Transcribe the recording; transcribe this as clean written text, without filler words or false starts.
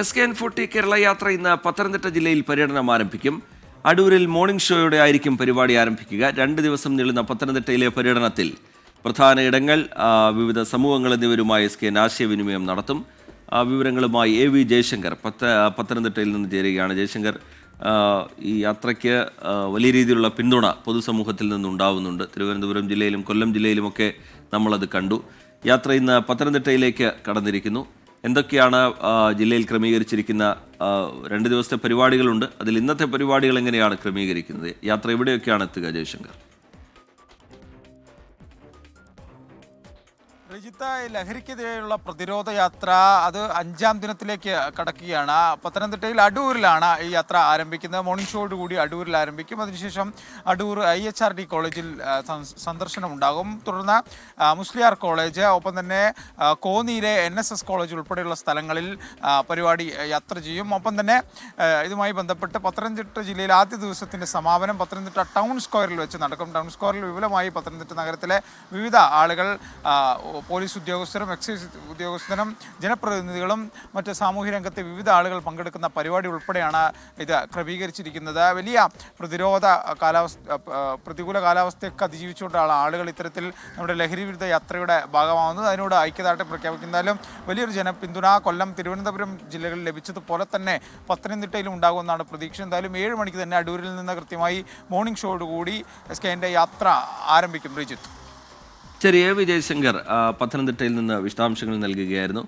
SKN40 Kerala യാത്ര ഇന്ന് പത്തനംതിട്ട ജില്ലയിൽ പര്യടനം ആരംഭിക്കും. അടൂരിൽ മോർണിംഗ് ഷോയോടെ ആയിരിക്കും പരിപാടി ആരംഭിക്കുക. 2 ദിവസം നീളുന്ന പത്തനംതിട്ടയിലെ പര്യടനത്തിൽ പ്രധാന ഇടങ്ങൾ, വിവിധ സമൂഹങ്ങൾ എന്നിവരുമായി SKN ആശയവിനിമയം നടത്തും. വിവരങ്ങളുമായി AV ജയശങ്കർ പത്തനംതിട്ടയിൽ നിന്ന് ചേരുകയാണ്. ജയശങ്കർ, ഈ യാത്രയ്ക്ക് വലിയ രീതിയിലുള്ള പിന്തുണ പൊതുസമൂഹത്തിൽ നിന്നുണ്ടാവുന്നുണ്ട്. തിരുവനന്തപുരം ജില്ലയിലും കൊല്ലം ജില്ലയിലുമൊക്കെ നമ്മളത് കണ്ടു. യാത്ര ഇന്ന് പത്തനംതിട്ടയിലേക്ക് കടന്നിരിക്കുന്നു. എന്തൊക്കെയാണ് ജില്ലയിൽ ക്രമീകരിച്ചിരിക്കുന്ന 2 ദിവസത്തെ പരിപാടികളുണ്ട്? അതിൽ ഇന്നത്തെ പരിപാടികൾ എങ്ങനെയാണ് ക്രമീകരിക്കുന്നത്? യാത്ര എവിടെയൊക്കെയാണ് എത്തുക, ജയശങ്കർ? രജിത്ത, ലഹരിക്കെതിരെയുള്ള പ്രതിരോധ യാത്ര അത് 5ാം ദിനത്തിലേക്ക് കടക്കുകയാണ്. പത്തനംതിട്ടയിൽ അടൂരിലാണ് ഈ യാത്ര ആരംഭിക്കുന്നത്. മോർണിംഗ് ഷോയോട് കൂടി അടൂരിൽ ആരംഭിക്കും. അതിനുശേഷം അടൂർ IHRD കോളേജിൽ സന്ദർശനം ഉണ്ടാകും. തുടർന്ന് മുസ്ലിയാർ കോളേജ്, ഒപ്പം തന്നെ കോന്നിയിലെ NSS കോളേജ് ഉൾപ്പെടെയുള്ള സ്ഥലങ്ങളിൽ പരിപാടി യാത്ര ചെയ്യും. ഒപ്പം തന്നെ ഇതുമായി ബന്ധപ്പെട്ട് പത്തനംതിട്ട ജില്ലയിൽ ആദ്യ ദിവസത്തിൻ്റെ സമാപനം പത്തനംതിട്ട ടൗൺ സ്ക്വയറിൽ വെച്ച് നടക്കും. ടൗൺ സ്ക്വയറിൽ വിപുലമായി പത്തനംതിട്ട നഗരത്തിലെ വിവിധ ആളുകൾ, പോലീസ് ഉദ്യോഗസ്ഥരും എക്സൈസ് ഉദ്യോഗസ്ഥരും ജനപ്രതിനിധികളും മറ്റ് സാമൂഹ്യ രംഗത്തെ വിവിധ ആളുകൾ പങ്കെടുക്കുന്ന പരിപാടി ഉൾപ്പെടെയാണ് ഇത് ക്രമീകരിച്ചിരിക്കുന്നത്. വലിയ പ്രതികൂല കാലാവസ്ഥയൊക്കെ അതിജീവിച്ചുകൊണ്ടാണ് ആളുകൾ ഇത്തരത്തിൽ നമ്മുടെ ലഹരി വിരുദ്ധ യാത്രയുടെ ഭാഗമാവുന്നത്. അതിനോട് ഐക്യദാർഢ്യം പ്രഖ്യാപിക്കുന്നതിലും വലിയൊരു ജനപിന്തുണ കൊല്ലം, തിരുവനന്തപുരം ജില്ലകളിൽ ലഭിച്ചതുപോലെ തന്നെ പത്തനംതിട്ടയിലും ഉണ്ടാകുമെന്നാണ് പ്രതീക്ഷ. എന്തായാലും 7 മണിക്ക് തന്നെ അടൂരിൽ നിന്ന് കൃത്യമായി മോർണിംഗ് ഷോയോടുകൂടി SKN യാത്ര ആരംഭിക്കും. റിജിത്ത്. ശരി, AV ജയശങ്കർ പത്തനംതിട്ടയിൽ നിന്ന് വിശദാംശങ്ങൾ നൽകുകയായിരുന്നു.